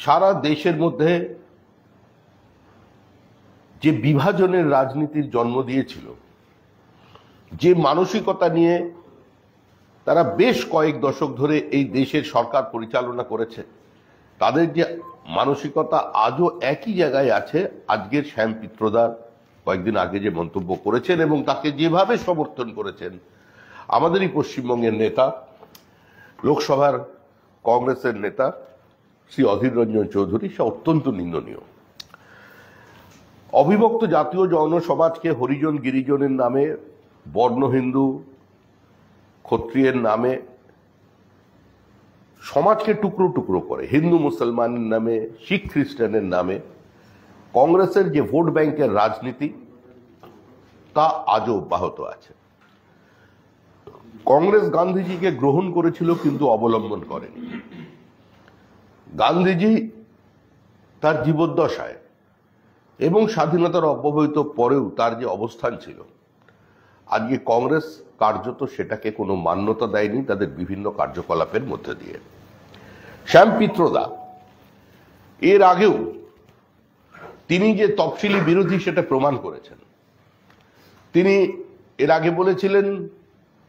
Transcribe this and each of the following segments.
সারা দেশের মধ্যে যে বিভাজনের রাজনীতির জন্ম দিয়েছিল, যে মানসিকতা নিয়ে তারা বেশ কয়েক দশক ধরে এই দেশের সরকার পরিচালনা করেছে, তাদের যে মানসিকতা আজও একই জায়গায় আছে। আজকের শ্যাম পিত্রদার কয়েকদিন আগে যে মন্তব্য করেছেন এবং তাকে যেভাবে সমর্থন করেছেন আমাদেরই পশ্চিমবঙ্গের নেতা, লোকসভার কংগ্রেসের নেতা শ্রী অধীর রঞ্জন চৌধুরী, সে অত্যন্ত নিন্দনীয়। অবিভক্ত জাতীয় জনসমাজকে হরিজন গিরিজনের নামে, বর্ণ হিন্দু ক্ষত্রিয়ের নামে সমাজকে টুকরো টুকরো করে, হিন্দু মুসলমানের নামে, শিখ খ্রিস্টানের নামে কংগ্রেসের যে ভোট ব্যাংকের রাজনীতি, তা আজও অব্যাহত আছে। কংগ্রেস গান্ধীজিকে গ্রহণ করেছিল কিন্তু অবলম্বন করেনি। গান্ধীজি তার জীবদ্দশায় এবং স্বাধীনতার অব্যবহিত পরেও তার যে অবস্থান ছিল, আজকে কংগ্রেস কার্যত সেটাকে কোনো মান্যতা দেয়নি তাদের বিভিন্ন কার্যকলাপের মধ্যে দিয়ে। শ্যাম পিত্রদা এর আগেও তিনি যে তফসিলি বিরোধী সেটা প্রমাণ করেছেন। তিনি এর আগে বলেছিলেন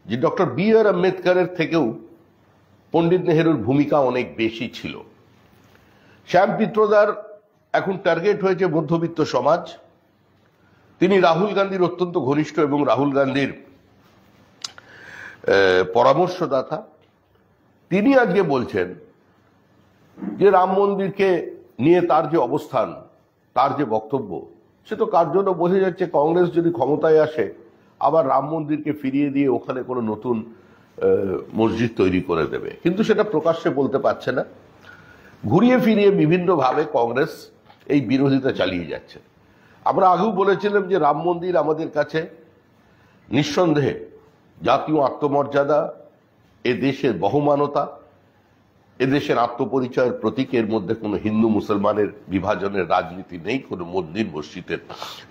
যে ডক্টর বি আর আম্বেদকরের থেকেও পণ্ডিত নেহেরুর ভূমিকা অনেক বেশি ছিল। শ্যাম পিত্রদার এখন টার্গেট হয়েছে মধ্যবিত্ত সমাজ। তিনি রাহুল গান্ধীর অত্যন্ত ঘনিষ্ঠ এবং রাহুল গান্ধীর পরামর্শদাতা। তিনি আজকে বলছেন যে রাম মন্দিরকে নিয়ে তার যে অবস্থান, তার যে বক্তব্য, সে তো কার জন্য বোঝা যাচ্ছে কংগ্রেস যদি ক্ষমতায় আসে আবার রাম মন্দিরকে ফিরিয়ে দিয়ে ওখানে কোনো নতুন মসজিদ তৈরি করে দেবে, কিন্তু সেটা প্রকাশ্যে বলতে পারছে না। ঘুরিয়ে ফিরিয়ে বিভিন্নভাবে কংগ্রেস এই বিরোধিতা চালিয়ে যাচ্ছে। আমরা আগেও বলেছিলাম যে রাম মন্দির আমাদের কাছে নিঃসন্দেহে জাতীয় আত্মমর্যাদা, এ দেশের বহমানতা, এ দেশের আত্মপরিচয়ের প্রতীক। এর মধ্যে কোনো হিন্দু মুসলমানের বিভাজনের রাজনীতি নেই, কোনো মন্দির মসজিদের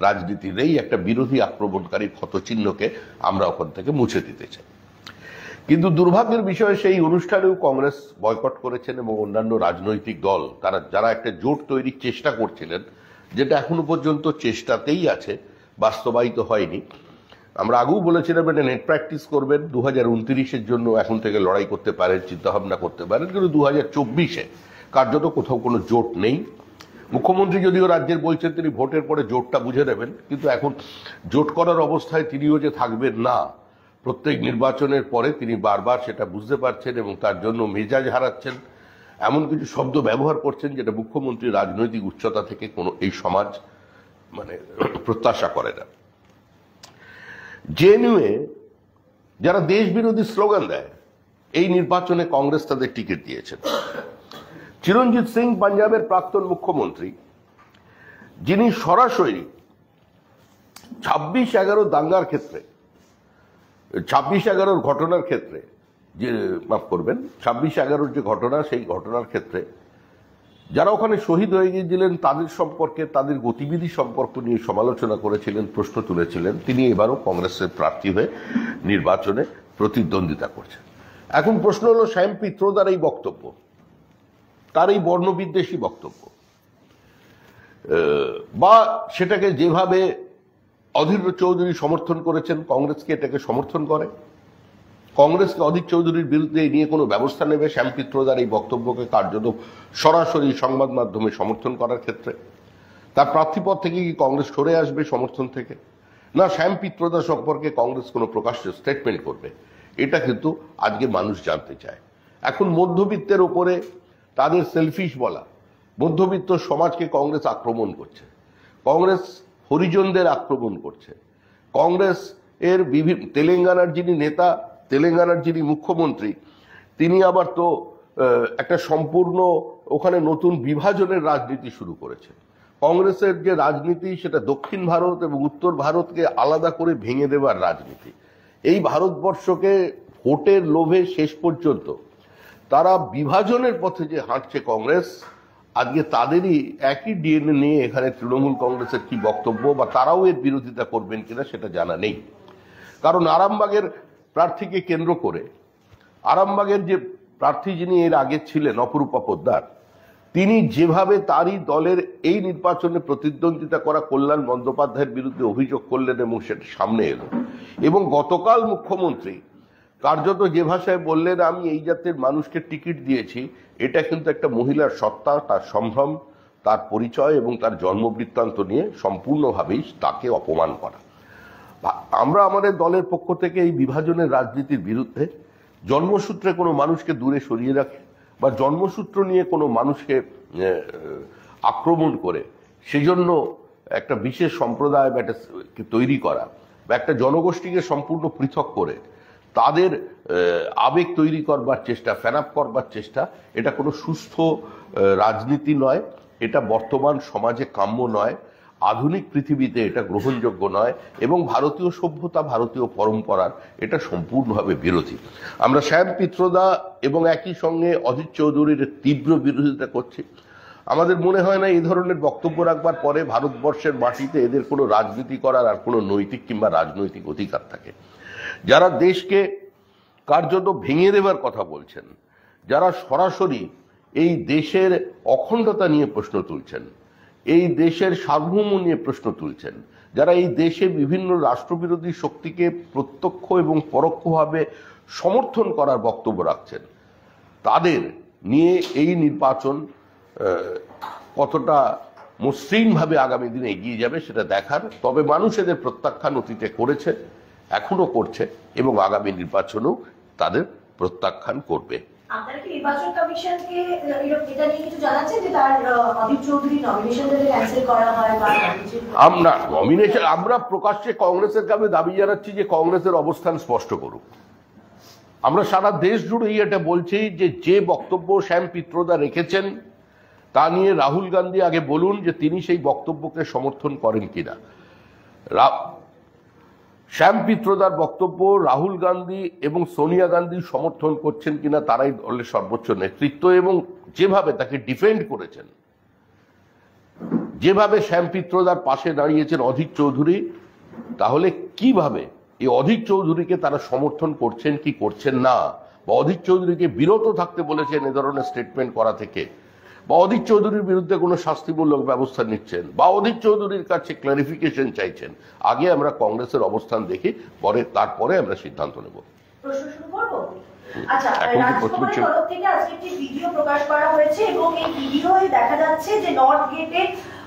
রাজনীতি নেই। একটা বিরোধী আক্রমণকারী ক্ষতচিহ্নকে আমরা ওখান থেকে মুছে দিতে চাই। কিন্তু দুর্ভাগ্যের বিষয়, সেই অনুষ্ঠানেও কংগ্রেস বয়কট করেছেন এবং অন্যান্য রাজনৈতিক দল যারা একটা জোট তৈরির চেষ্টা করছিলেন, যেটা এখনো পর্যন্ত চেষ্টাতেই আছে, বাস্তবায়িত হয়নি। আমরা আগেও বলেছিলাম এটা নেট প্র্যাকটিস করবেন, 2029-এর জন্য এখন থেকে লড়াই করতে পারেন, চিন্তাভাবনা করতে পারেন, কিন্তু 2024-এ কার্যত কোথাও কোনো জোট নেই। মুখ্যমন্ত্রী যদিও রাজ্যের বলছেন তিনি ভোটের পরে জোটটা বুঝে নেবেন, কিন্তু এখন জোট করার অবস্থায় তিনিও যে থাকবেন না, প্রত্যেক নির্বাচনের পরে তিনি বারবার সেটা বুঝতে পারছেন এবং তার জন্য মেজাজ হারাচ্ছেন, এমন কিছু শব্দ ব্যবহার করছেন যেটা মুখ্যমন্ত্রীর রাজনৈতিক উচ্চতা থেকে কোনো এই সমাজ প্রত্যাশা করে না। জেএনইউয়ে যারা দেশ বিরোধী স্লোগান দেয়, এই নির্বাচনে কংগ্রেস তাদের টিকিট দিয়েছেন। চিরঞ্জিত সিং পাঞ্জাবের প্রাক্তন মুখ্যমন্ত্রী, যিনি সরাসরি 26/11 দাঙ্গার ক্ষেত্রে, 26/11 ঘটনার ক্ষেত্রে, যে মাফ করবেন 26/11 যে ঘটনা, সেই ঘটনার ক্ষেত্রে যারা ওখানে শহীদ হয়ে গিয়েছিলেন তাদের সম্পর্কে, তাদের গতিবিধি সম্পর্ক নিয়ে সমালোচনা করেছিলেন, প্রশ্ন তুলেছিলেন। তিনি এবারও কংগ্রেসের প্রার্থী হয়ে নির্বাচনে প্রতিদ্বন্দ্বিতা করছেন। এখন প্রশ্ন হলো, শ্যাম পিত্রদার এই বক্তব্য, তার এই বর্ণবিদ্বেষী বক্তব্য, বা সেটাকে যেভাবে অধীর চৌধুরী সমর্থন করেছেন, কংগ্রেসকে এটাকে সমর্থন করে, কংগ্রেসকে অধীর চৌধুরীর বিরুদ্ধে নিয়ে কোনো ব্যবস্থা নেবে শ্যাম পিত্রদার এই বক্তব্যকে কার্যত সরাসরি সংবাদ মাধ্যমে সমর্থন করার ক্ষেত্রে? তার প্রার্থীপদ থেকে কি কংগ্রেস সরে আসবে সমর্থন থেকে, না শ্যাম পিত্রদা সম্পর্কে কংগ্রেস কোনো প্রকাশ্য স্টেটমেন্ট করবে? এটা কিন্তু আজকে মানুষ জানতে চায়। এখন মধ্যবিত্তের ওপরে তাদের সেলফিশ বলা, মধ্যবিত্ত সমাজকে কংগ্রেস আক্রমণ করছে, কংগ্রেস হরিজনদের আক্রমণ করছে, কংগ্রেস এর তেলেঙ্গানার যিনি নেতা, তেলেঙ্গানার যিনি মুখ্যমন্ত্রী, তিনি আবার তো একটা সম্পূর্ণ ওখানে নতুন বিভাজনের রাজনীতি শুরু করেছে। কংগ্রেসের যে রাজনীতি, সেটা দক্ষিণ ভারত এবং উত্তর ভারতকে আলাদা করে ভেঙে দেওয়ার রাজনীতি। এই ভারতবর্ষকে ভোটের লোভে শেষ পর্যন্ত তারা বিভাজনের পথে যে হাঁটছে কংগ্রেস, আজকে তাদেরই একই ডিএনএ নিয়ে এখানে তৃণমূল কংগ্রেসের কি বক্তব্য, বা তারাও এর বিরোধিতা করবেন কিনা সেটা জানা নেই। কারণ আরামবাগের প্রার্থীকে কেন্দ্র করে, আরামবাগের যে প্রার্থী যিনি এর আগে ছিলেন অপরূপা পোদ্দার, তিনি যেভাবে তারই দলের এই নির্বাচনে প্রতিদ্বন্দ্বিতা করা কল্যাণ বন্দ্যোপাধ্যায়ের বিরুদ্ধে অভিযোগ করলেন এবং সেটা সামনে এলো, এবং গতকাল মুখ্যমন্ত্রী কার্যত যে ভাষায় বললেন আমি এই জাতের মানুষকে টিকিট দিয়েছি, এটা কিন্তু একটা মহিলার সত্তা, তার সম্ভ্রম, তার পরিচয় এবং তার জন্মবৃত্তান্ত নিয়ে সম্পূর্ণভাবেই তাকে অপমান করা। আমরা আমাদের দলের পক্ষ থেকে এই বিভাজনের রাজনীতির বিরুদ্ধে। জন্মসূত্রে কোনো মানুষকে দূরে সরিয়ে রাখে বা জন্মসূত্র নিয়ে কোনো মানুষকে আক্রমণ করে সেজন্য একটা বিশেষ সম্প্রদায় বা একটা তৈরি করা বা একটা জনগোষ্ঠীকে সম্পূর্ণ পৃথক করে তাদের আবেগ তৈরি করবার চেষ্টা, ফ্যানাপ করবার চেষ্টা, এটা কোনো সুস্থ রাজনীতি নয়, এটা বর্তমান সমাজে কাম্য নয়, আধুনিক পৃথিবীতে এটা গ্রহণযোগ্য নয় এবং ভারতীয় সভ্যতা, ভারতীয় পরম্পরার এটা সম্পূর্ণভাবে বিরোধী। আমরা শ্যাম পিত্রদা এবং একই সঙ্গে অজিত চৌধুরীর তীব্র বিরোধিতা করছি। আমাদের মনে হয় না এই ধরনের বক্তব্য রাখবার পরে ভারতবর্ষের মাটিতে এদের কোনো রাজনীতি করার আর কোনো নৈতিক কিংবা রাজনৈতিক অধিকার থাকে। যারা দেশকে কার্যত ভেঙে দেবার কথা বলছেন, যারা সরাসরি এই দেশের অখণ্ডতা নিয়ে প্রশ্ন তুলছেন, এই দেশের সার্বভৌম নিয়ে প্রশ্ন তুলছেন, যারা এই দেশে বিভিন্ন রাষ্ট্রবিরোধী শক্তিকে প্রত্যক্ষ এবং পরোক্ষভাবে সমর্থন করার বক্তব্য রাখছেন, তাদের নিয়ে এই নির্বাচন কতটা মসৃণভাবে আগামী দিনে এগিয়ে যাবে সেটা দেখার। তবে মানুষ এদের প্রত্যাখ্যান অতীতে করেছে, এখনো করছে এবং আগামী নির্বাচনেও তাদের প্রত্যাখ্যান করবে। আপনারা কি নির্বাচন কমিশনকে এটা নিয়ে কিছু জানাচ্ছেন যে তার অজিত চৌধুরী নমিনেশন যদি ক্যান্সেল করা হয় বা আমরা প্রকাশ্যে কংগ্রেসের কাছে দাবি জানাচ্ছি যে কংগ্রেসের অবস্থান স্পষ্ট করুক। আমরা সারা দেশ জুড়েই এটা বলছি যে বক্তব্য শ্যাম পিত্রদা রেখেছেন তা নিয়ে রাহুল গান্ধী আগে বলুন যে তিনি সেই বক্তব্যকে সমর্থন করেন কিনা। শ্যাম পিত্রদার বক্তব্য রাহুল গান্ধী এবং সোনিয়া গান্ধী সমর্থন করছেন কিনা, তারাই দলের সর্বোচ্চ নেতৃত্ব এবং যেভাবে তাকে ডিফেন্ড করেছেন, যেভাবে শ্যাম পিত্রদার পাশে দাঁড়িয়েছেন অধীর চৌধুরী, তাহলে কিভাবে এই অধীর চৌধুরীকে তারা সমর্থন করছেন কি করছেন না, বা অধীর চৌধুরীকে বিরত থাকতে বলেছেন এ ধরনের স্টেটমেন্ট করা থেকে, বা অধীর চৌধুরীর বিরুদ্ধে কোনো শাস্তিমূলক ব্যবস্থা নিচ্ছেন, বা অধীর চৌধুরীর কাছে ক্লারিফিকেশন চাইছেন। আগে আমরা কংগ্রেসের অবস্থান দেখি, তারপরে আমরা সিদ্ধান্ত নেব। প্রশ্ন শুরু করব। আচ্ছা, রাজভবনের তরফ থেকে আজকে একটি ভিডিও প্রকাশ করা হয়েছে এবং এই ভিডিওয়ে দেখা যাচ্ছে যে নর্থ গেটে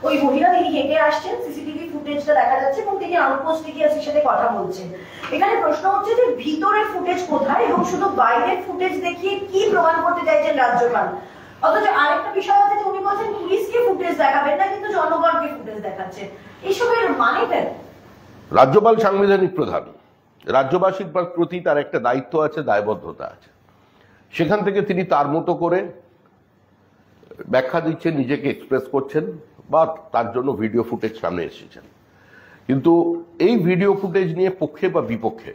ওই মহিলা তিনি হেঁটে আসছেন, সিসিটিভি ফুটেজটা দেখা যাচ্ছে এবং তিনি আউটপোস্টের সাথে কথা বলছেন। এখানে প্রশ্ন হচ্ছে যে ভিতরের ফুটেজ কোথায় এবং শুধু বাইরের ফুটেজ দেখিয়ে কি প্রমাণ করতে চাইছেন রাজ্যপাল? অথচ আরেকটা বিষয় আছে যে উনি বলছেন পুলিশকে ফুটেজ দেখাবেন না কিন্তু জনগণকে ফুটেজ দেখাচ্ছেন। এইসবের মানেটা? রাজ্যপাল সাংবিধানিক প্রধান, রাজ্যবাসীর প্রতি তার একটা দায়িত্ব আছে, দায়বদ্ধতা আছে। সেখান থেকে তিনি তার মতো করে ব্যাখ্যা দিচ্ছেন, নিজেকে এক্সপ্রেস করছেন বা তার জন্য ভিডিও ফুটেজ সামনে এসেছেন। কিন্তু এই ভিডিও ফুটেজ নিয়ে পক্ষে বা বিপক্ষে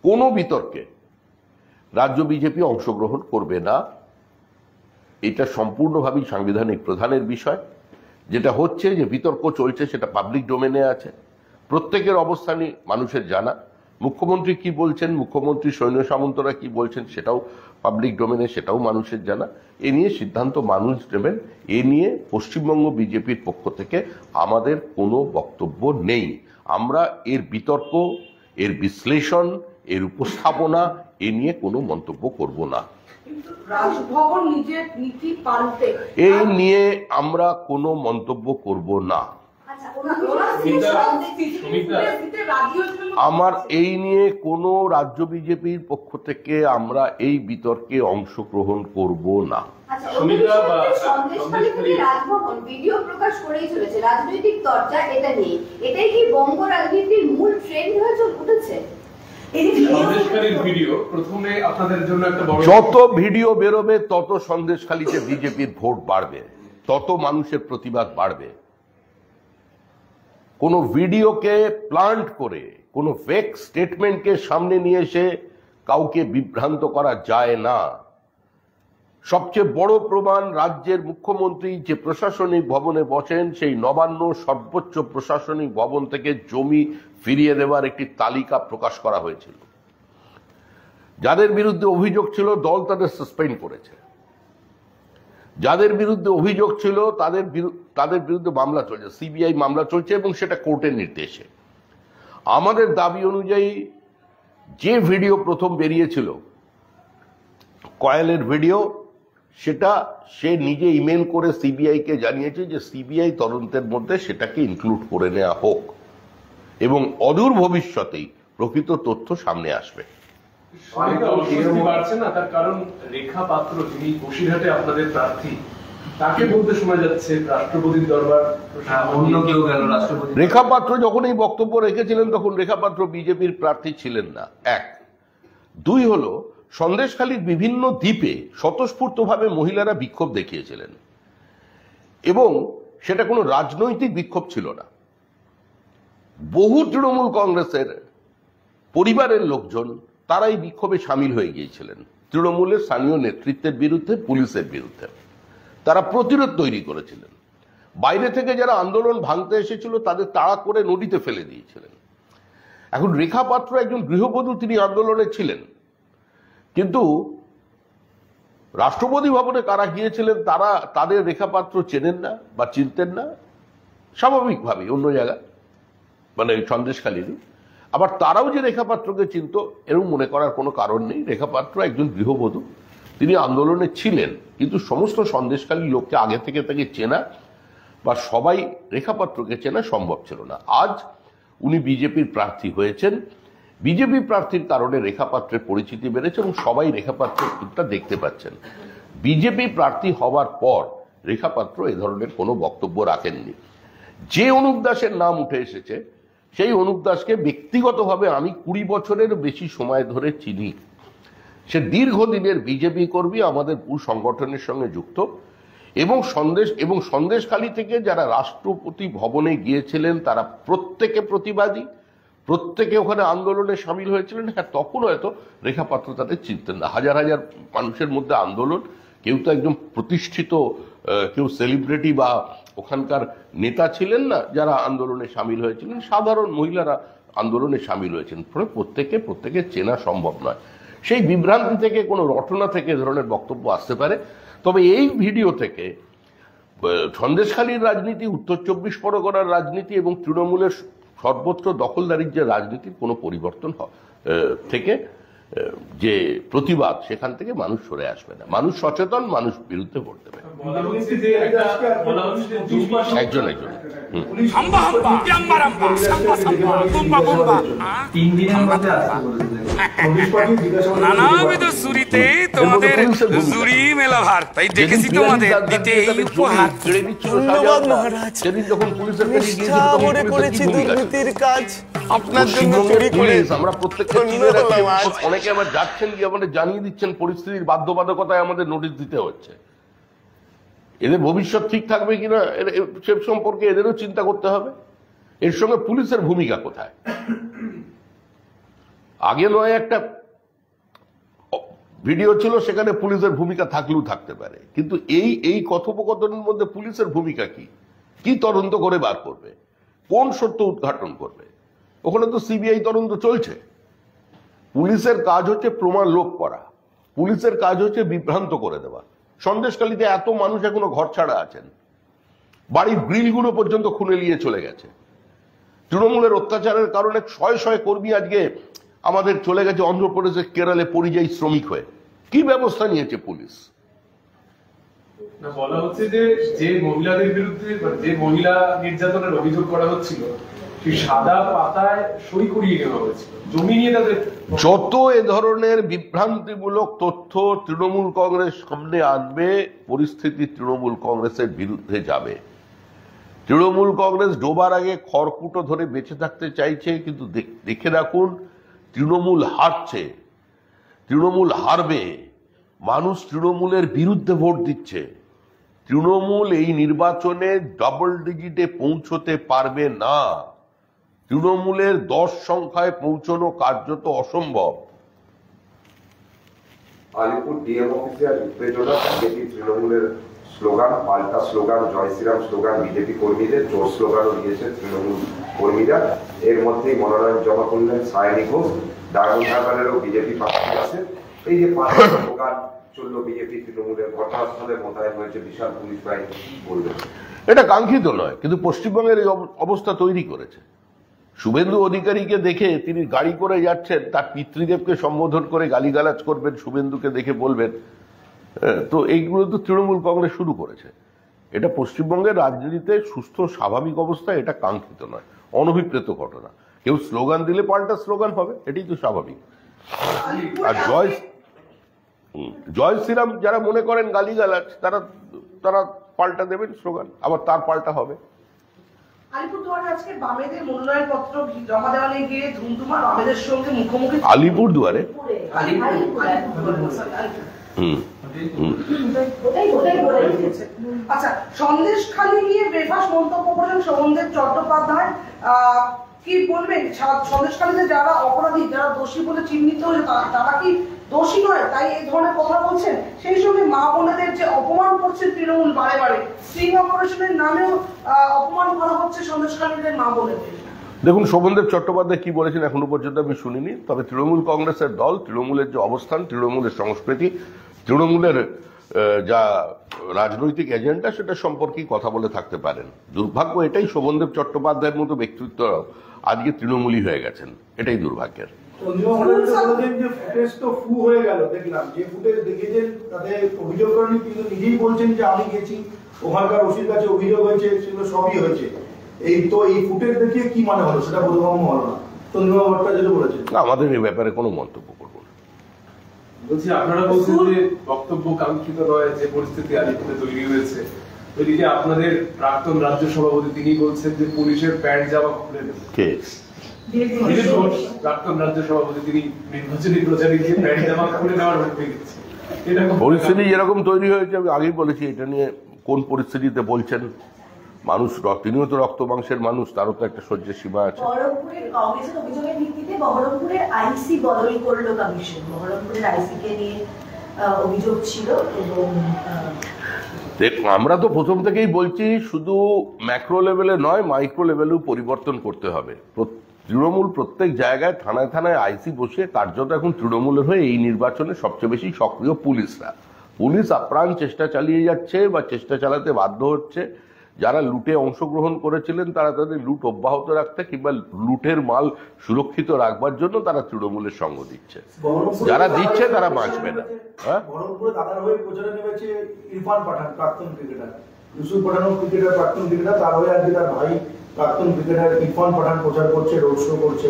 কোনো বিতর্কে রাজ্য বিজেপি অংশগ্রহণ করবে না। এটা সম্পূর্ণভাবেই সাংবিধানিক প্রধানের বিষয়। যেটা হচ্ছে যে বিতর্ক চলছে সেটা পাবলিক ডোমেনে আছে, প্রত্যেকের অবস্থানই মানুষের জানা। মুখ্যমন্ত্রী কি বলছেন, মুখ্যমন্ত্রী সৈন্য সামন্তরা কি বলছেন সেটাও পাবলিক ডোমেনে, সেটাও মানুষের জানা। এ নিয়ে সিদ্ধান্ত মানুষ নেবেন। এ নিয়ে পশ্চিমবঙ্গ বিজেপির পক্ষ থেকে আমাদের কোনো বক্তব্য নেই। আমরা এর বিতর্ক, এর বিশ্লেষণ, এর উপস্থাপনা এ নিয়ে কোনো মন্তব্য করব না। রাজভবন নিজের নীতি পাল্টে এই নিয়ে আমরা কোনো মন্তব্য করব না। আমার এই নিয়ে কোনো রাজ্য বিজেপির পক্ষ থেকে আমরা এই বিতর্কে অংশগ্রহণ করব না। রাজভবন ভিডিও প্রকাশ করেই চলেছে, রাজনৈতিক চর্চা এটা নিয়ে, এটাই কি বঙ্গ রাজনীতির মূল ট্রেন্ড হয়ে উঠেছে? যত ভিডিও বেরোবে তত সন্দেশখালীতে বিজেপির ভোট বাড়বে, তত মানুষের প্রতিবাদ বাড়বে। কোনো ভিডিওকে প্লান্ট করে, কোনো ফেক স্টেটমেন্টকে সামনে নিয়ে এসে কাউকে বিভ্রান্ত করা যায় না। সবচেয়ে বড় প্রমাণ, রাজ্যের মুখ্যমন্ত্রী যে প্রশাসনিক ভবনে বসেন, সেই নবান্ন সর্বোচ্চ প্রশাসনিক ভবন থেকে জমি ফিরিয়ে দেওয়ার একটি তালিকা প্রকাশ করা হয়েছিল। যাদের বিরুদ্ধে অভিযোগ ছিল দল তাদের সাসপেন্ড করেছে। যাদের বিরুদ্ধে অভিযোগ ছিল তাদের বিরুদ্ধে মামলা চলছে, সিবিআই মামলা চলছে এবং সেটা কোর্টের নির্দেশে। আমাদের দাবি অনুযায়ী যে ভিডিও প্রথম বেরিয়েছিল কয়েলের ভিডিও, সেটা সে নিজে ইমেল করে সিবিআই কে জানিয়েছে যে সিবিআই তদন্তের মধ্যে সেটাকে ইনক্লুড করে নেওয়া হোক এবং অদূর ভবিষ্যতেই প্রকৃত তথ্য সামনে আসবে। বাড়ছে না, তার কারণ রেখা পাত্র যিনি বসিরহাটে আপনাদের প্রার্থী, তাকে বলতে শোনা যাচ্ছে রাষ্ট্রপতির দরবার, অন্য কেউ গেল রাষ্ট্রপতি। রেখা পাত্র যখন এই বক্তব্য রেখেছিলেন তখন রেখা পাত্র বিজেপির প্রার্থী ছিলেন না, এক। দুই হলো, সন্দেশখালীর বিভিন্ন দ্বীপে স্বতঃস্ফূর্তভাবে মহিলারা বিক্ষোভ দেখিয়েছিলেন এবং সেটা কোনো রাজনৈতিক বিক্ষোভ ছিল না। বহু তৃণমূল কংগ্রেসের পরিবারের লোকজন তারা এই বিক্ষোভে সামিল হয়ে গিয়েছিলেন তৃণমূলের স্থানীয় নেতৃত্বের বিরুদ্ধে, পুলিশের বিরুদ্ধে। তারা প্রতিরোধ তৈরি করেছিলেন। বাইরে থেকে যারা আন্দোলন ভাঙতে এসেছিল তাদের তাড়া করে নদীতে ফেলে দিয়েছিলেন। এখন রেখা পাত্র একজন গৃহবধূ, তিনি আন্দোলনে ছিলেন, কিন্তু রাষ্ট্রপতি ভবনে কারা গিয়েছিলেন তাদের রেখা পাত্র চেনেন না বা চিনতেন না, স্বাভাবিকভাবেই অন্য জায়গা, মানে সন্দেশখালীরই। আবার তারাও যে রেখা পাত্রকে চিনত এরকম মনে করার কোনো কারণ নেই। রেখা পাত্র একজন গৃহবধূ, তিনি আন্দোলনে ছিলেন, কিন্তু সমস্ত সন্দেশখালীর লোককে আগে থেকে তাকে চেনা বা সবাই রেখা পাত্রকে চেনা সম্ভব ছিল না। আজ উনি বিজেপির প্রার্থী হয়েছেন, বিজেপি প্রার্থীর কারণে রেখা পাত্রের পরিচিতি বেড়েছে এবং সবাই রেখা পাত্রটা দেখতে পাচ্ছেন। বিজেপি প্রার্থী হওয়ার পর রেখা পাত্র এ ধরনের কোনো বক্তব্য রাখেননি। যে অনুপ দাসের নাম উঠে এসেছে, সেই অনুপ দাসকে ব্যক্তিগতভাবে আমি 20 বছরের বেশি সময় ধরে চিনি। সে দীর্ঘদিনের বিজেপি কর্মী, আমাদের পুরো সংগঠনের সঙ্গে যুক্ত এবং সন্দেশখালী থেকে যারা রাষ্ট্রপতি ভবনে গিয়েছিলেন তারা প্রত্যেকে প্রতিবাদী, প্রত্যেকে ওখানে আন্দোলনে সামিল হয়েছিলেন। হ্যাঁ, তখন হয়তো রেখা পাত্র তাদের চিনতেন না। হাজার হাজার মানুষের মধ্যে আন্দোলন, কেউ তো একদম প্রতিষ্ঠিত, কেউ সেলিব্রিটি বা ওখানকার নেতা ছিলেন না যারা আন্দোলনে সামিল হয়েছিলেন, সাধারণ মহিলারা আন্দোলনে সামিল হয়েছেন। প্রত্যেকে চেনা সম্ভব নয়। সেই বিভ্রান্তি থেকে, কোনো রটনা থেকে এ ধরনের বক্তব্য আসতে পারে। তবে এই ভিডিও থেকে সন্দেশখালীর রাজনীতি, উত্তর 24 পরগনার রাজনীতি এবং তৃণমূলের সর্বত্র দখলদারির যে রাজনীতির কোনো পরিবর্তন থেকে যে প্রতিবাদ, সেখান থেকে মানুষ সরে আসবে না। মানুষ সচেতন, মানুষ বিরুদ্ধে ভোট দেবে। একজন নানাবিধ সুরিতে তোমাদের জুরি মেলাভার, তাই দেখেছি তোমাদের দিতে এই উপহার। ধন্যবাদ মহারাজ, যখন পুলিশের কাছে ইচ্ছা মনে করেছি দুর্নীতির কাজ আপনার জন্য চুরি করে। আমরা প্রত্যেকটা অনেকে আবার যাচ্ছেন গিয়ে আমাদের জানিয়ে দিচ্ছেন পরিস্থিতির বাধ্যবাধকতায় আমাদের নোটিশ দিতে হচ্ছে। এদের ভবিষ্যৎ ঠিক থাকবে কিনা সে সম্পর্কে এদেরও চিন্তা করতে হবে। এর সঙ্গে পুলিশের ভূমিকা কোথায়? আগে নয় একটা ভিডিও ছিল, সেখানে পুলিশের ভূমিকা থাকলেও থাকতে পারে, কিন্তু এই কথোপকথনের মধ্যে পুলিশের ভূমিকা কি তদন্ত করে বার করবে, কোন সত্য উদ্ঘাটন করবে? ওখানে তো সিবিআই তদন্ত চলছে। পুলিশের কাজ হচ্ছে প্রমাণ লোপ করা, পুলিশের কাজ হচ্ছে বিভ্রান্ত করে দেওয়া। সন্দেশখালীতে এত মানুষ এখনো ঘর ছাড়া আছেন, বাড়ির গ্রিলগুলো পর্যন্ত খুলে নিয়ে চলে গেছে। তৃণমূলের অত্যাচারের কারণে শয়ে শয়ে কর্মী আজকে আমাদের চলে গেছে অন্ধ্রপ্রদেশে, কেরালে পরিযায়ী শ্রমিক হয়ে। কি ব্যবস্থা নিয়েছে পুলিশ? বলা হচ্ছে যে মহিলাদের বিরুদ্ধে, যে মহিলা নির্যাতনের অভিযোগ করা হচ্ছিল, সেই সাদা পাতায় সই করিয়ে নেওয়া হয়েছিল, জমি নিয়ে তাদের। যত এ ধরনের বিভ্রান্তিমূলক তথ্য তৃণমূল কংগ্রেস সামনে আনবে, পরিস্থিতি তৃণমূল কংগ্রেসের বিরুদ্ধে যাবে। তৃণমূল কংগ্রেস ডোবার আগে খড়কুটো ধরে বেঁচে থাকতে চাইছে, কিন্তু দেখে রাখুন, তৃণমূল হারছে, তৃণমূল হারবে। মানুষ তৃণমূলের বিরুদ্ধে ভোট দিচ্ছে। তৃণমূল এই নির্বাচনে ডাবল ডিজিটে পৌঁছতে পারবে না। তৃণমূলের 10 সংখ্যায় পৌঁছানো কার্যত অসম্ভব। আলিপুর ডিএম অফিসে আজ উত্তেজনা, বিজেপি তৃণমূলের স্লোগান, পাল্টা স্লোগান, জয় শ্রীরাম স্লোগান বিজেপি কর্মীদের, জোর স্লোগানও দিয়েছে তৃণমূল কর্মীরা। এর মধ্যেই মনোনয়ন জমা করলেন সায়নী ঘোষ। ডায়মন্ড হারবারেরও বিজেপি প্রার্থী আছে। এই যে পাল্টা স্লোগান, চললো বিজেপি তৃণমূলের ঘটনাস্থলে মোতায়েন হয়েছে বিশাল পুলিশ বাহিনী, কি বলবেন? এটা কাঙ্ক্ষিত নয়, কিন্তু পশ্চিমবঙ্গের এই অবস্থা তৈরি করেছে। শুভেন্দু অধিকারীকে দেখে তিনি গাড়ি করে যাচ্ছেন, তার পিতৃদেবকে সম্বোধন করে গালিগালাজ করবেন, শুভেন্দুকে দেখে বলবেন, তো এইগুলো তো তৃণমূল কংগ্রেস শুরু করেছে। এটা পশ্চিমবঙ্গের রাজনীতিতে সুস্থ স্বাভাবিক অবস্থা, এটা কাঙ্ক্ষিত নয়, অনভিপ্রেত ঘটনা। কেউ স্লোগান দিলে পাল্টা স্লোগান হবে, এটাই তো স্বাভাবিক। আর জয় শ্রীরাম যারা মনে করেন গালিগালাজ, তারা পাল্টা দেবেন স্লোগান, আবার তার পাল্টা হবে। আলিপুরদুয়ারে আজকে বামেদের মনোনয়নপত্র জমা দেওয়া নিয়ে গিয়ে ধুমধুমা বামেদের সঙ্গে মুখোমুখি। আলিপুরদুয়ারে আচ্ছা, সন্দেশখালী নিয়ে বেফাস মন্তব্য করেন শোভনদেব চট্টোপাধ্যায়, কি বলবেন? সন্দেশখালীতে যারা অপরাধী, যারা দোষী বলে চিহ্নিত হয়েছে, তারা কি দোষী নয়, তাই এই ধরনের কথা বলছেন? সেই সঙ্গে মা বোনেদের যে অপমান করছেন তৃণমূল বারে বারে, স্ট্রিং অপারেশনের নামেও অপমান করা হচ্ছে সন্দেশখালীদের মা বোনেদের। দেখুন, শোভনদেব চট্টোপাধ্যায় কি বলেছেন এখনো পর্যন্ত আমি শুনিনি, তবে তৃণমূল কংগ্রেসের দল, তৃণমূলের যে অবস্থান, তৃণমূলের সংস্কৃতি, তৃণমূলের যা রাজনৈতিক এজেন্ডা, সেটা সম্পর্কেই কথা বলে থাকতে পারেন। দুর্ভাগ্য এটাই, শোভনদেব চট্টোপাধ্যায়ের মতো ব্যক্তিত্ব আজকে তৃণমূলী হয়ে গেছেন, এটাই দুর্ভাগ্যের। অভিযোগ করেনি, কিন্তু নিজেই বলছেন যে আমি গেছি, ওখানকার ওসির কাছে অভিযোগ হয়েছে, সেগুলো সবই হয়েছে। এই ফুটেজ দেখিয়ে কি মানে হলো সেটা বোধগম্য হলো না। তন্দ্রিমা ভট্টাচার্য বলেছেন আমাদের এই ব্যাপারে কোনো মন্তব্য করবো না। বলছি, আপনারা বলছেন যে বক্তব্য কাঙ্ক্ষিত নয়, যে পরিস্থিতি আলিপুরে তৈরি হয়েছে, ওইদিকে আপনাদের প্রাক্তন রাজ্য সভাপতি তিনি বলছেন যে পুলিশের প্যান্ট জামা খুলে নেবে। কে? প্রাক্তন রাজ্য সভাপতি তিনি নির্বাচনী প্রচারে গিয়ে প্যান্ট জামা খুলে নেওয়ার হুমকি দিচ্ছে। পরিস্থিতি যেরকম তৈরি হয়েছে, আমি আগেই বলেছি, এটা নিয়ে কোন পরিস্থিতিতে বলছেন। মানুষ, তিনিও তো রক্ত মাংসের মানুষ, তারও তো একটা সহ্যের সীমা আছে। বহরমপুরের কংগ্রেসের অভিযোগের ভিত্তিতে বহরমপুরের আইসি বদল করলো কমিশন। বহরমপুরের আইসি কে নিয়ে অভিযোগ ছিল, এবং আমরা তো প্রথম থেকেই বলছি, শুধু ম্যাক্রো লেভেলে নয়, মাইক্রো লেভেলেও পরিবর্তন করতে হবে। তৃণমূল প্রত্যেক জায়গায়, থানায় থানায় আইসি বসিয়ে কার্যত এখন তৃণমূলের হয়ে এই নির্বাচনে সবচেয়ে বেশি সক্রিয় পুলিশরা। পুলিশ আপ্রাণ চেষ্টা চালিয়ে যাচ্ছে বা চেষ্টা চালাতে বাধ্য হচ্ছে। যারা লুটে অংশগ্রহণ করেছিলেন তারা তাদের লুট অব্যাহত রাখতে কিংবা লুটের মাল সুরক্ষিত রাখবার জন্য তারা তৃণমূলের সঙ্গ দিচ্ছে। যারা দিচ্ছে তারা বাঁচবে না। বহরমপুরে দাদার হয়ে প্রচারে নেমেছে ইরফান পাঠান, প্রাক্তন ক্রিকেটার। ইউসুফ পাঠানও ক্রিকেটার, প্রাক্তন ক্রিকেটার, তার হয়ে আজকে তার ভাই প্রাক্তন ক্রিকেটার ইরফান পাঠান প্রচার করছে, রোড শো করছে।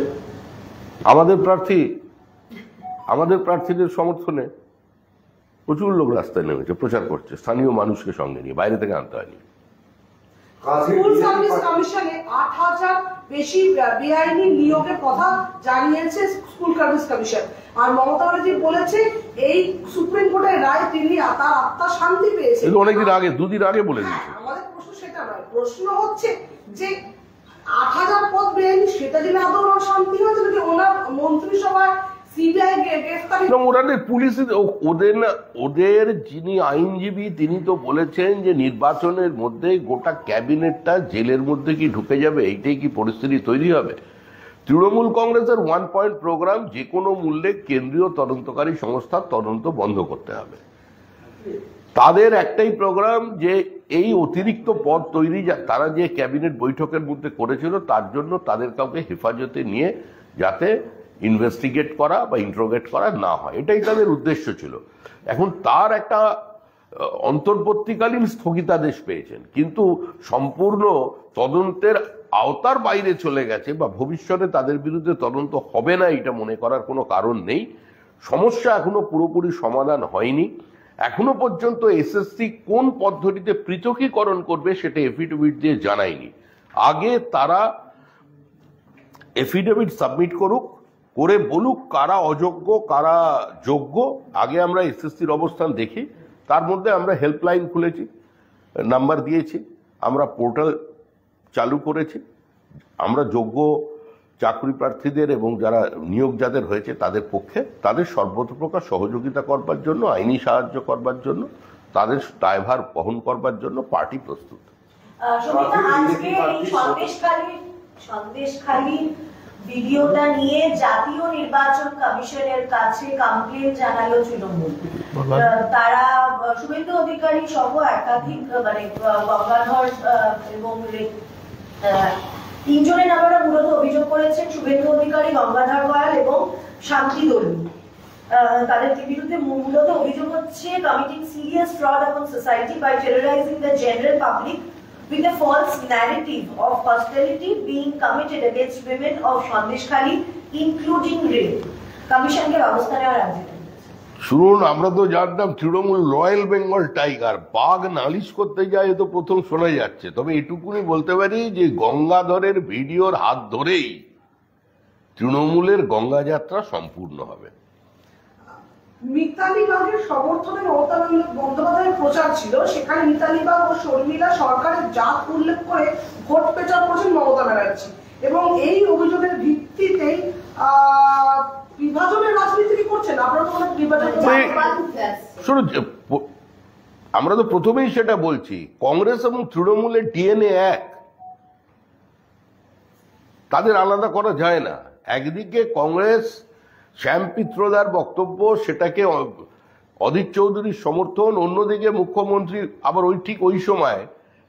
আমাদের প্রার্থীদের সমর্থনে প্রচুর লোক রাস্তায় নেমেছে, প্রচার করছে, স্থানীয় মানুষকে সঙ্গে নিয়ে, বাইরে থেকে আনতে হয়নি। স্কুল সার্ভিস কমিশনে ৮,০০০ বেশি বেআইনি নিয়োগের কথা জানিয়েছে স্কুল সার্ভিস কমিশন। আর মমতা ব্যানার্জি বলেছে এই সুপ্রিম কোর্টের রায় তিনি তার আত্মা শান্তি পেয়েছে। অনেকদিন আগে, 2 দিন আগে বলে দিয়েছে। আমাদের প্রশ্ন সেটা নয়, প্রশ্ন হচ্ছে যে ৮,০০০ পদ বেআইনি, সেটা যদি আদৌ শান্তি হয়েছে নাকি ওনার মন্ত্রিসভায় ওদের যিনি আইনজীবী তিনি তো বলেছেন যে নির্বাচনের মধ্যে গোটা ক্যাবিনেটটা জেলের মধ্যে কি ঢুকে যাবে, এইটাই কি পরিস্থিতি তৈরি হবে। তৃণমূল কংগ্রেসের 1 পয়েন্ট প্রোগ্রাম, যে কোনো মূল্যে কেন্দ্রীয় তদন্তকারী সংস্থার তদন্ত বন্ধ করতে হবে। তাদের একটাই প্রোগ্রাম যে এই অতিরিক্ত পদ তৈরি তারা যে ক্যাবিনেট বৈঠকের মধ্যে করেছিল, তার জন্য তাদের কাউকে হেফাজতে নিয়ে যাতে ইনভেস্টিগেট করা বা ইন্ট্রোগেট করা না হয়, এটাই তাদের উদ্দেশ্য ছিল। এখন তার একটা অন্তর্বর্তীকালীন স্থগিতাদেশ পেয়েছেন, কিন্তু সম্পূর্ণ তদন্তের আওতার বাইরে চলে গেছে বা ভবিষ্যতে তাদের বিরুদ্ধে তদন্ত হবে না এটা মনে করার কোনো কারণ নেই। সমস্যা এখনো পুরোপুরি সমাধান হয়নি। এখনো পর্যন্ত এসএসসি কোন পদ্ধতিতে পৃথকীকরণ করবে সেটা এফিডেভিট দিয়ে জানায়নি। আগে তারা এফিডেভিট সাবমিট করুক, করে বলুক কারা অযোগ্য কারা যোগ্য। আগে আমরা এসএসসির অবস্থান দেখি, তার মধ্যে আমরা হেল্পলাইন খুলেছি, নাম্বার দিয়েছি, আমরা পোর্টাল চালু করেছি। আমরা যোগ্য চাকরি প্রার্থীদের এবং যারা নিয়োগ যাদের হয়েছে তাদের পক্ষে তাদের সর্বতোপ্রকার সহযোগিতা করবার জন্য, আইনি সাহায্য করবার জন্য, তাদের দায়ভার বহন করবার জন্য পার্টি প্রস্তুত। সন্দেশখালী ভিডিওটা নিয়ে জাতীয় নির্বাচন কমিশনের কাছে কমপ্লেন জানালো তৃণমূল। তারা শুভেন্দু অধিকারী সহ একাধিক মানে গঙ্গাধর এবং তিনজনের নামে মূলত অভিযোগ করেছেন শুভেন্দু অধিকারী, গঙ্গাধর গয়াল এবং শান্তি দলুই। তাদের বিরুদ্ধে মূলত অভিযোগ হচ্ছে committing serious fraud upon society by terrorizing the general public with a false narrative of hostility being committed against women of Sandeshkhali including rape. কমিশনকে ব্যবস্থা নেওয়ার রাজ্যে শুনুন, আমরা তো জানতাম তৃণমূল রয়্যাল বেঙ্গল টাইগার, বাঘ নালিশ করতে যায় তো প্রথম শোনা যাচ্ছে। তবে এটুকুনি বলতে পারি যে গঙ্গাধরের ভিডিওর হাত ধরেই তৃণমূলের গঙ্গা যাত্রা সম্পূর্ণ হবে। মিতালি বাগের সমর্থনে মমতা বন্দ্যোপাধ্যায়ের প্রচার ছিল, সেখানে মিতালি বাগ ও শর্মিলা সরকারের জাত উল্লেখ করে ভোট প্রচার করছেন মমতা ব্যানার্জি, এবং এই অভিযোগের ভিত্তিতেই বিভাজনের রাজনীতি করছেন। আপনারা তো অনেক বিভাজন, শুনুন, আমরা তো প্রথমেই সেটা বলছি, কংগ্রেস এবং তৃণমূলের ডিএনএ এক, তাদের আলাদা করা যায় না। একদিকে কংগ্রেস শ্যাম পিত্রদার বক্তব্য, সেটাকে অধীর চৌধুরীর সমর্থন, অন্যদিকে মুখ্যমন্ত্রী আবার ঠিক ওই সময়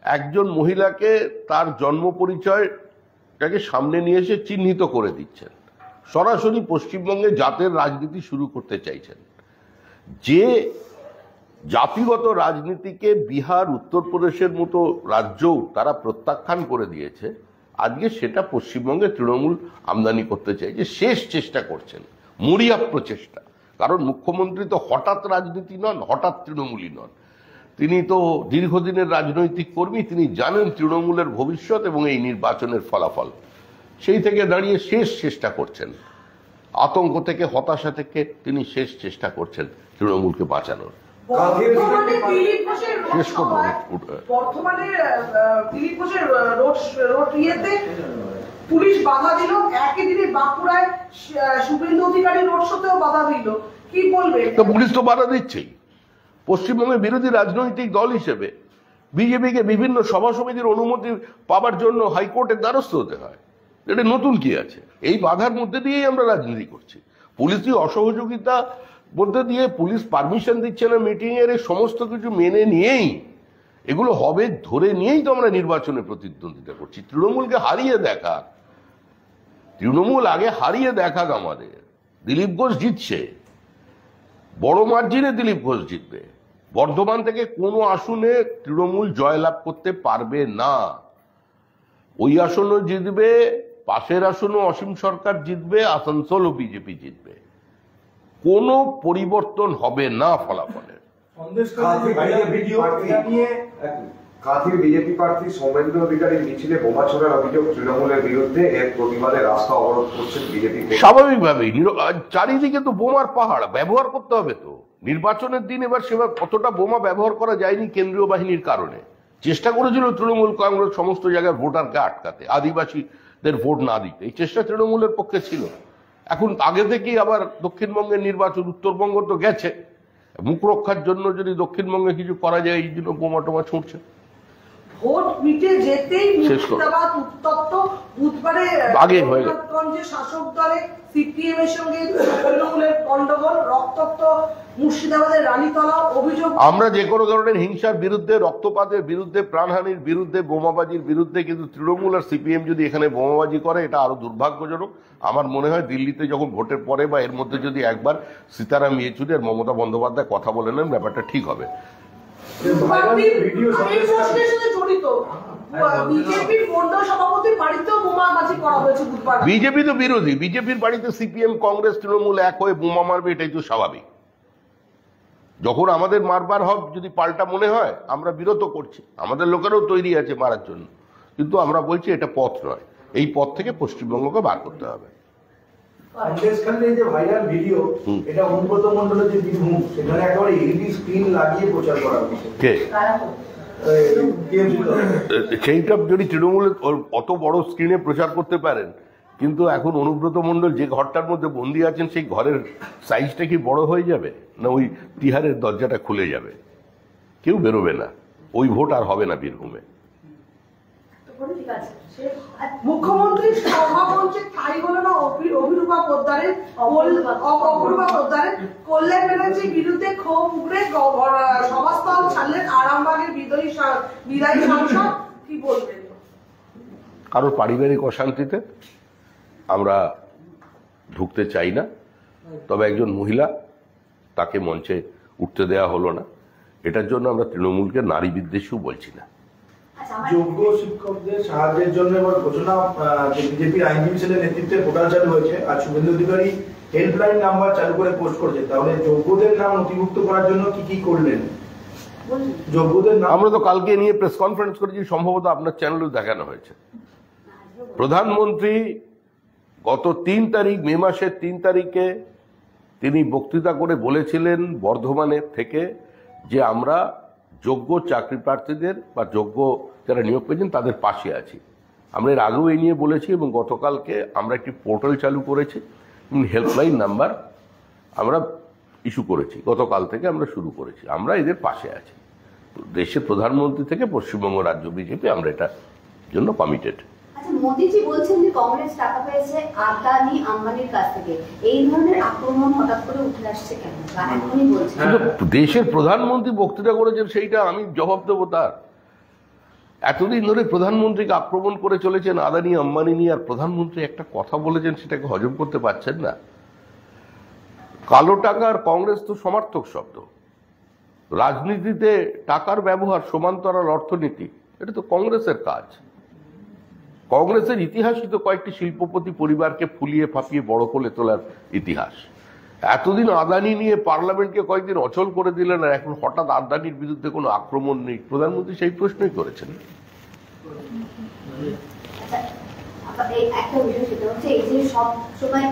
একজন মহিলাকে তার জন্ম পরিচয়টাকে সামনে নিয়ে এসে চিহ্নিত করে দিচ্ছেন, সরাসরি পশ্চিমবঙ্গে জাতের রাজনীতি শুরু করতে চাইছেন। যে জাতিগত রাজনীতিকে বিহার, উত্তরপ্রদেশের মতো রাজ্যও তারা প্রত্যাখ্যান করে দিয়েছে, আজকে সেটা পশ্চিমবঙ্গে তৃণমূল আমদানি করতে চাইছে, শেষ চেষ্টা করছেন, মরিয়া প্রচেষ্টা। কারণ মুখ্যমন্ত্রী তো হঠাৎ রাজনীতি নন, হঠাৎ তৃণমূলই নন, তিনি তো দীর্ঘদিনের রাজনৈতিক কর্মী, তিনি জানেন তৃণমূলের ভবিষ্যৎ এবং এই নির্বাচনের ফলাফল। সেই থেকে দাঁড়িয়ে শেষ চেষ্টা করছেন, আতঙ্ক থেকে, হতাশা থেকে তিনি শেষ চেষ্টা করছেন তৃণমূলকে বাঁচানোর। বর্তমানে দিলীপ ঘোষের রোড ইয়েতে পুলিশ বাধা দিল, একই দিনে বাঁকুড়ায় শুভেন্দু অধিকারী রোড শোতেও বাধা দিল, কি বলবে? তো পুলিশ তো বাধা দিচ্ছেই। পশ্চিমবঙ্গের বিরোধী রাজনৈতিক দল হিসেবে বিজেপিকে বিভিন্ন সভা সমিতির অনুমতি পাবার জন্য হাইকোর্টের দ্বারস্থ হতে হয়, এটা নতুন কি আছে? এই বাধার মধ্যে দিয়েই আমরা রাজনীতি করছি। পুলিশি অসহযোগিতা মধ্যে দিয়ে পুলিশ পারমিশন দিচ্ছে না মিটিং এর, সমস্ত কিছু মেনে নিয়েই, এগুলো হবে ধরে নিয়েই তো আমরা নির্বাচনে প্রতিদ্বন্দ্বিতা করছি। তৃণমূলকে হারিয়ে দেখা, তৃণমূল আগে হারিয়ে দেখাক আমাদের। দিলীপ ঘোষ জিতছে, বড় মার্জিনে দিলীপ ঘোষ জিতবে। বর্ধমান থেকে কোনো আসনে তৃণমূল জয়লাভ করতে পারবে না। ওই আসনও জিতবে, পাশের আসনও অসীম সরকার জিতবে, আসানসোলও বিজেপি জিতবে। কোনো পরিবর্তন হবে না ফলাফলের। কাঁথির বিজেপি প্রার্থী সৌমেন্দ্র অধিকারী মিছিলে বোমা ছোড়ার অভিযোগ তৃণমূলের বিরুদ্ধে, এর প্রতিবাদে রাস্তা অবরোধ করছেন বিজেপি। স্বাভাবিকভাবেই চারিদিকে তো বোমার পাহাড়, ব্যবহার করতে হবে তো। নির্বাচনের দিন এবার সেবার কতটা বোমা ব্যবহার করা যায়নি কেন্দ্রীয় বাহিনীর কারণে। চেষ্টা করেছিল তৃণমূল কংগ্রেস সমস্ত জায়গায় ভোটারকে আটকাতে, আদিবাসীদের ভোট না দিতে, এই চেষ্টা তৃণমূলের পক্ষে ছিল। এখন আগে থেকেই আবার দক্ষিণবঙ্গের নির্বাচন, উত্তরবঙ্গ তো গেছে, মুখ রক্ষার জন্য যদি দক্ষিণবঙ্গে কিছু করা যায় এই জন্য বোমা টোমা ছুটছে। ভোট মিটে যেতেই মুর্শিদাবাদ উত্তপ্ত, বুধবারে রঘুনাথগঞ্জে শাসক দলে সিপিএম এর সঙ্গে তৃণমূলের গন্ডগোল, রক্তাক্ত মুর্শিদাবাদের রানীতলা। অভিযোগ, আমরা যে কোনো ধরনের হিংসার বিরুদ্ধে, রক্তপাতের বিরুদ্ধে, প্রাণহানির বিরুদ্ধে, বোমাবাজির বিরুদ্ধে, কিন্তু তৃণমূল আর সিপিএম যদি এখানে বোমাবাজি করে এটা আরো দুর্ভাগ্যজনক। আমার মনে হয় দিল্লিতে যখন ভোটের পরে বা এর মধ্যে যদি একবার সীতারাম ইয়েচুরি আর মমতা বন্দ্যোপাধ্যায় কথা বলে নেন, ব্যাপারটা ঠিক হবে। বিজেপি তো বিরোধী, বিজেপির বাড়িতে সিপিএম কংগ্রেস তৃণমূল এক হয়ে বোমা মারবে, এটাই তো স্বাভাবিক। যখন আমাদের মারবার হক যদি পাল্টা মনে হয়, আমরা বিরত করছি, আমাদের লোকেরাও তৈরি আছে মারার জন্য, কিন্তু আমরা বলছি এটা পথ নয়, এই পথ থেকে পশ্চিমবঙ্গকে বার করতে হবে। যে ভাইরাল ভিডিও, এটা অনুব্রত মণ্ডলের যে বীরভূম, সেখানে একেবারে এলইডি স্ক্রিন লাগিয়ে প্রচার করা হচ্ছে। সেইটা যদি তৃণমূলের অত বড় স্ক্রিনে প্রচার করতে পারেন, কিন্তু এখন অনুব্রত মণ্ডল যে ঘরটার মধ্যে বন্দী আছেন, সেই ঘরের সাইজটা কি বড় হয়ে যাবে, না ওই তিহারের দরজাটা খুলে যাবে, কেউ বেরোবে না, ওই ভোট আর হবে না বীরভূমে। ঠিক আছে মুখ্যমন্ত্রীর সভামঞ্চে ঠাঁই হলো না অভিরূপা পোদ্দারের কল্যাণ ব্যানার্জির বিরুদ্ধে ক্ষোভ উগড়ে সভাস্থল ছাড়লেন আরামবাগের বিদায়ী সাংসদ, কি বলবেন? কারোর পারিবারিক অশান্তিতে আমরা ঢুকতে চাই না, তবে একজন মহিলা তাকে মঞ্চে উঠতে দেওয়া হলো না, এটার জন্য আমরা তৃণমূলকে নারী বিদ্বেষীও বলছি না। যোগ্য শিক্ষকদের সাহায্যের জন্য এবার ঘোষণা, বিজেপির আইনজীবী সেলের নেতৃত্বে পোর্টাল চালু হয়েছে। আর শুভেন্দু অধিকারী হেল্পলাইন নাম্বার চালু করে পোস্ট করছে। তাহলে যোগ্যদের নাম নথিভুক্ত করার জন্য কি কি করলেন? যোগ্যদের নাম আমরা তো কালকে নিয়ে প্রেস কনফারেন্স করেছি, সম্ভবত আপনার চ্যানেলেও দেখানো হয়েছে। প্রধানমন্ত্রী গত 3 তারিখ, মে মাসের 3 তারিখে তিনি বক্তৃতা করে বলেছিলেন বর্ধমানের থেকে যে আমরা যোগ্য চাকরি প্রার্থীদের বা যোগ্য যারা নিয়োগ পেয়েছেন তাদের পাশে আছি। আমরা এর আগেও এই নিয়ে বলেছি এবং গতকালকে আমরা একটি পোর্টাল চালু করেছি, হেল্পলাইন নাম্বার আমরা ইস্যু করেছি, গতকাল থেকে আমরা শুরু করেছি। আমরা এদের পাশে আছি। দেশের প্রধানমন্ত্রী থেকে পশ্চিমবঙ্গ রাজ্য বিজেপি আমরা এটার জন্য কমিটেড। আচ্ছা, মোদিজি বলছেন যে কংগ্রেস টাকা পেয়েছে আদানি আম্বানির কাছ থেকে, এই ধরনের আক্রমণ হঠাৎ করে উঠে আসছে কেন? এখনই বলছেন দেশের প্রধানমন্ত্রী বক্তৃতা করেছেন, সেইটা আমি জবাব দেবো তার? এতদিন ধরে প্রধানমন্ত্রীকে আক্রমণ করে চলেছেন আদানি আম্বানি নিয়ে, আর প্রধানমন্ত্রী একটা কথা বলেছেন সেটাকে হজম করতে পারছেন না। কালো টাকা আর কংগ্রেস তো সমার্থক শব্দ। রাজনীতিতে টাকার ব্যবহার, সমান্তরাল অর্থনীতি, এটা তো কংগ্রেসের কাজ। কংগ্রেসের ইতিহাসই তো কয়েকটি শিল্পপতি পরিবারকে ফুলিয়ে ফাঁপিয়ে বড় করে তোলার ইতিহাস। এতদিন আদানি নিয়ে পার্লামেন্টকে কয়েকদিন অচল করে দিলেন, আর এখন হঠাৎ আদানির বিরুদ্ধে কোনো আক্রমণ নেই। প্রধানমন্ত্রী সেই প্রশ্নই করেছেন। একটা বিষয় সেটা হচ্ছে এই যে সব সময়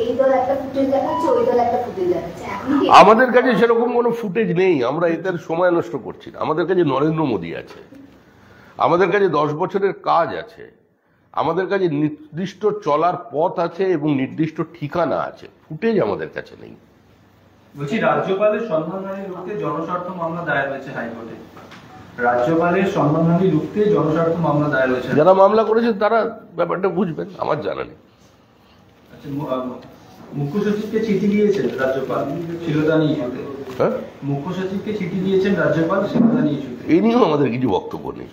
এই দল একটা ফুটেজ দেখাচ্ছে, ওই দল একটা ফুটেজ দেখাচ্ছে। আমাদের কাছে সেরকম কোনো ফুটেজ নেই, আমরা এদের সময় নষ্ট করছি না। আমাদের কাছে নরেন্দ্র মোদী আছে, আমাদের কাছে 10 বছরের কাজ আছে, আমাদের কাছে নির্দিষ্ট চলার পথ আছে এবং নির্দিষ্ট ঠিকানা আছে। ফুটেজ আমাদের কাছে নেই। বলছি, রাজ্যপালের সম্মানহানি রুখতে জনস্বার্থ মামলা দায়ের হয়েছে হাইকোর্টে। রাজ্যপালের সম্মানহানি রুখতে জনস্বার্থ মামলা দায়ের হয়েছে। যারা মামলা করেছেন তারা ব্যাপারটা বুঝবেন, আমার জানা নেই। আচ্ছা, মুখ্য সচিবকে চিঠি দিয়েছেন রাজ্যপাল শিলদানি ইস্যুতে। হ্যাঁ, মুখ্য সচিবকে চিঠি দিয়েছেন রাজ্যপাল শিলদানি ইস্যুতে। এই নিয়েও আমাদের কিছু বক্তব্য নেই।